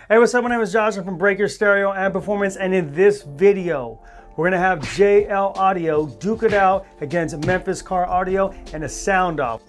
Hey, what's up? My name is Josh. I'm from Breaker Stereo and Performance, and in this video, we're gonna have JL Audio duke it out against Memphis Car Audio and a sound off.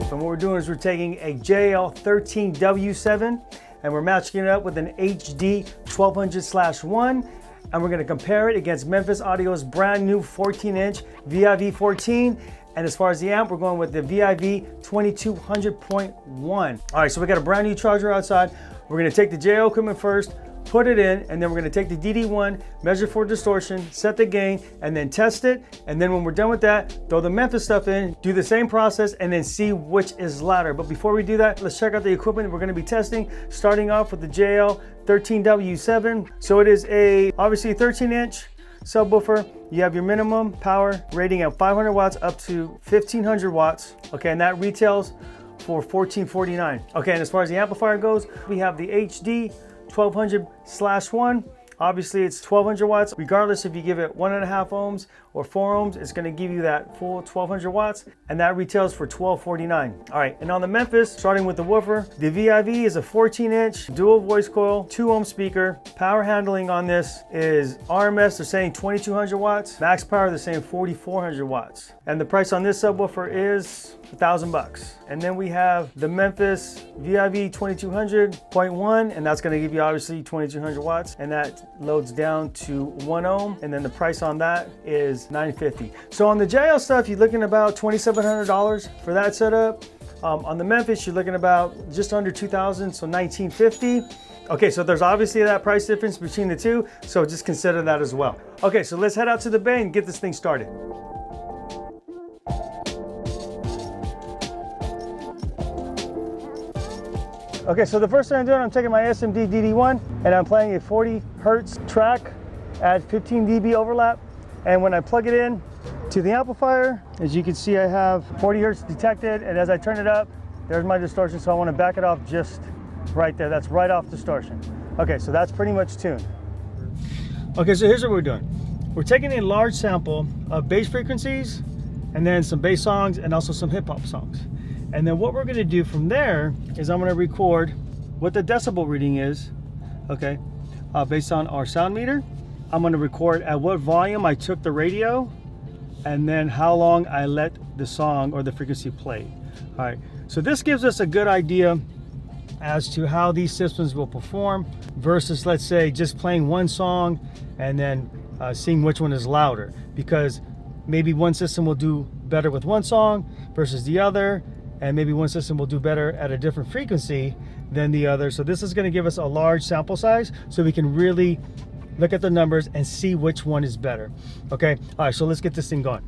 And what we're doing is we're taking a JL 13W7 and we're matching it up with an HD 1200/1, and we're gonna compare it against Memphis Audio's brand new 14-inch VIV14. And as far as the amp, we're going with the VIV2200.1. All right, so we got a brand new charger outside. We're gonna take the JL equipment first, put it in, and then we're gonna take the DD1, measure for distortion, set the gain, and then test it. And then when we're done with that, throw the Memphis stuff in, do the same process, and then see which is louder. But before we do that, let's check out the equipment we're gonna be testing, starting off with the JL 13W7. So it is obviously 13-inch subwoofer. You have your minimum power rating at 500 watts up to 1500 watts. Okay, and that retails for $14.49. Okay, and as far as the amplifier goes, we have the HD 1200/1. Obviously it's 1200 watts. Regardless if you give it 1.5 ohms or 4 ohms, it's gonna give you that full 1200 watts, and that retails for $12.49. All right, and on the Memphis, starting with the woofer, the VIV is a 14-inch dual voice coil, 2 ohm speaker. Power handling on this is RMS, they're saying 2200 watts. Max power, they're saying 4400 watts. And the price on this subwoofer is $1,000. And then we have the Memphis VIV2200.1, and that's gonna give you obviously 2200 watts, and that loads down to 1 ohm, and then the price on that is $950. So on the JL stuff, you're looking about $2,700 for that setup. On the Memphis, you're looking about just under 2,000, so $1,950. Okay, so there's obviously that price difference between the two, so just consider that as well. Okay, so let's head out to the bay and get this thing started. Okay, so the first thing I'm doing, I'm taking my SMD DD1 and I'm playing a 40 Hertz track at 15 dB overlap. And when I plug it in to the amplifier, as you can see, I have 40 Hertz detected. And as I turn it up, there's my distortion. So I want to back it off just right there. That's right off distortion. Okay, so that's pretty much tuned. Okay, so here's what we're doing. We're taking a large sample of bass frequencies and then some bass songs and also some hip hop songs. And then what we're gonna do from there is I'm gonna record what the decibel reading is, okay, based on our sound meter. I'm gonna record at what volume I took the radio and then how long I let the song or the frequency play. All right, so this gives us a good idea as to how these systems will perform versus, let's say, just playing one song and then seeing which one is louder, because maybe one system will do better with one song versus the other, and maybe one system will do better at a different frequency than the other. So this is gonna give us a large sample size so we can really look at the numbers and see which one is better. Okay, all right, so let's get this thing going.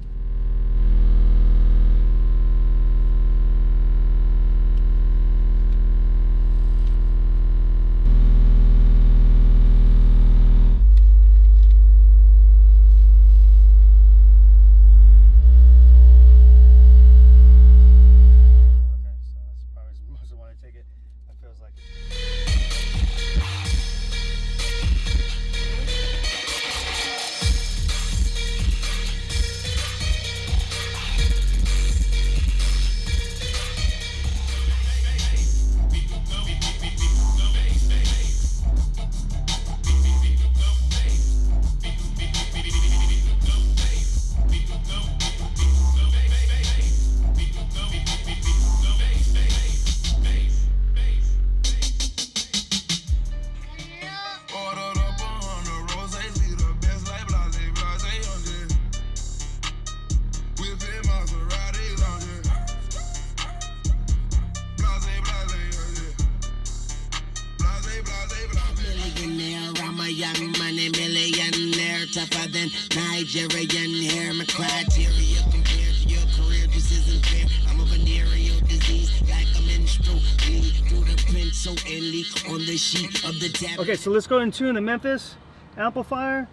Money millionaire, tougher than Nigerian hair. My criteria compared to your career, this isn't fair. I'm a venereal disease, like a menstrual bleed through the print so early on the sheet of the tab. Okay, so let's go and tune the Memphis amplifier.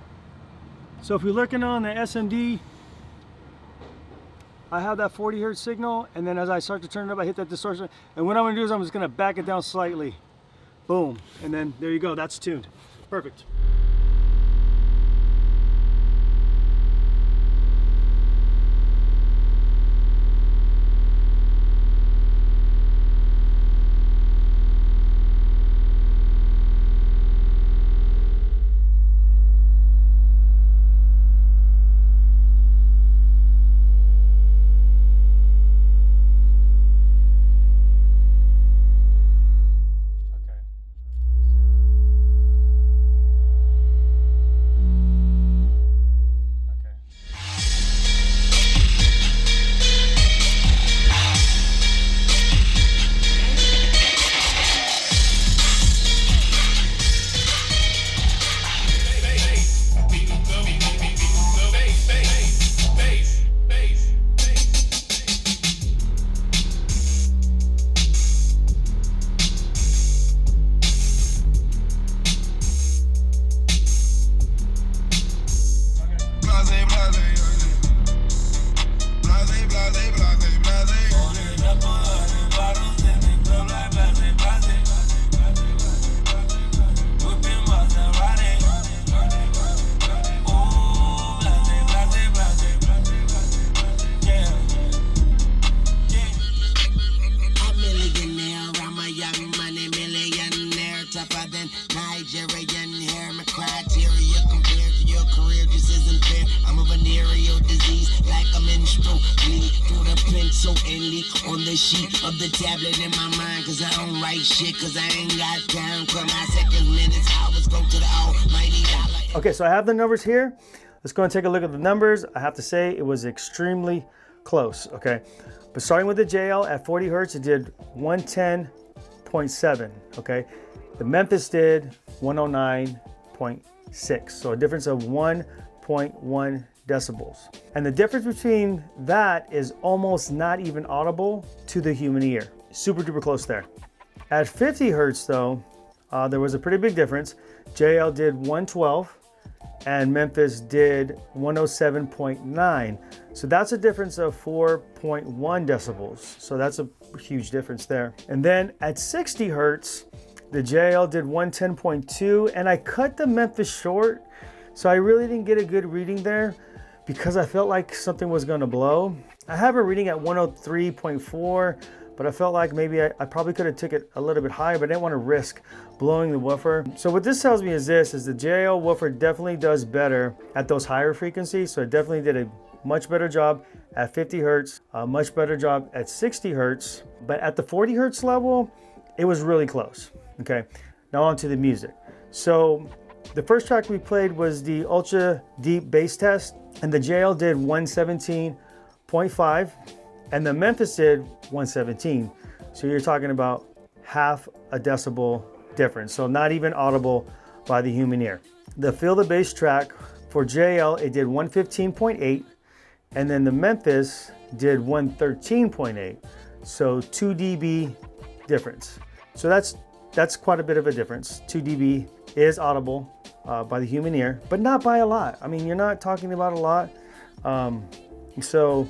So if you're looking on the SMD, I have that 40 Hertz signal, and then as I start to turn it up, I hit that distortion. And what I'm gonna do is I'm just gonna back it down slightly. Boom, and then there you go, that's tuned. Perfect. so endly on the sheet of the tablet in my mind. Cause I don't write shit, cause I ain't got time. Cause my seconds, minutes, hours go to the almighty dollar. Okay, so I have the numbers here. Let's go and take a look at the numbers. I have to say it was extremely close, okay? But starting with the JL at 40 hertz, it did 110.7, okay? The Memphis did 109.6, so a difference of 1.1 decibels. And the difference between that is almost not even audible to the human ear. Super duper close there. At 50 hertz though, there was a pretty big difference. JL did 112 and Memphis did 107.9. So that's a difference of 4.1 decibels. So that's a huge difference there. And then at 60 hertz, the JL did 110.2, and I cut the Memphis short. So I really didn't get a good reading there because I felt like something was gonna blow. I have a reading at 103.4, but I felt like maybe I probably could have took it a little bit higher, but I didn't want to risk blowing the woofer. So what this tells me is the JL woofer definitely does better at those higher frequencies. So it definitely did a much better job at 50 hertz, a much better job at 60 hertz, but at the 40 hertz level, it was really close. Okay, now on to the music. So the first track we played was the ultra deep bass test, and the JL did 117.5. and the Memphis did 117. So you're talking about half a decibel difference. So not even audible by the human ear. The feel the bass track for JL, it did 115.8, and then the Memphis did 113.8. So 2 dB difference. So that's quite a bit of a difference. 2 dB is audible by the human ear, but not by a lot. I mean, you're not talking about a lot. So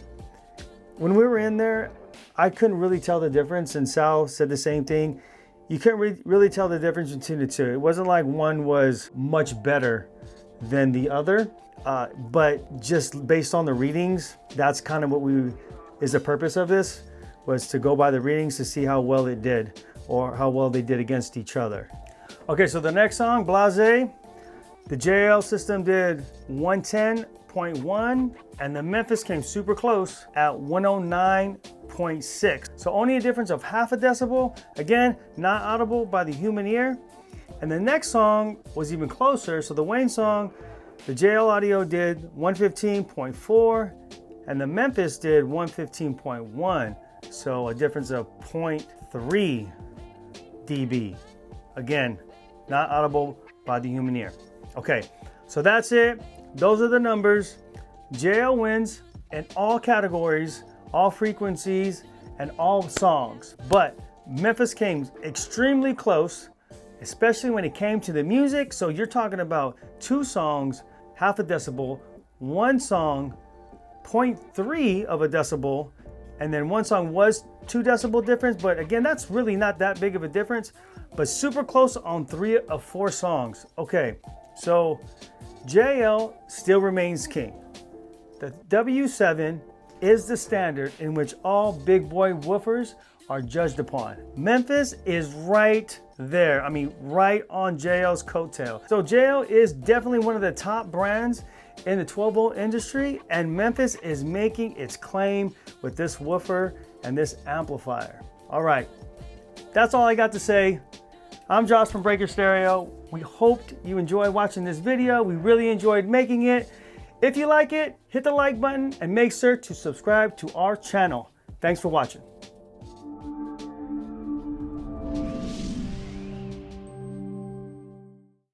when we were in there, I couldn't really tell the difference, and Sal said the same thing. You couldn't really tell the difference between the two. It wasn't like one was much better than the other, but just based on the readings, that's kind of what is the purpose of this, was to go by the readings to see how well it did, or how well they did against each other. Okay, so the next song, Blase, the JL system did 110.1, and the Memphis came super close at 109.6. So only a difference of half a decibel. Again, not audible by the human ear. And the next song was even closer. So the Wayne song, the JL Audio did 115.4, and the Memphis did 115.1. So a difference of 0.3 dB. Again, not audible by the human ear. Okay, so that's it. Those are the numbers. JL wins in all categories, all frequencies, and all songs. But Memphis came extremely close, especially when it came to the music. So you're talking about 2 songs, half a decibel, 1 song, 0.3 of a decibel, and then 1 song was 2 decibel difference. But again, that's really not that big of a difference, but super close on 3 of 4 songs. Okay, so JL still remains king. The W7 is the standard in which all big boy woofers are judged upon. Memphis is right there. I mean, right on JL's coattail. So JL is definitely one of the top brands in the 12 volt industry, and Memphis is making its claim with this woofer and this amplifier. All right, that's all I got to say. I'm Josh from Breaker Stereo. We hoped you enjoyed watching this video. We really enjoyed making it. If you like it, hit the like button and make sure to subscribe to our channel. Thanks for watching.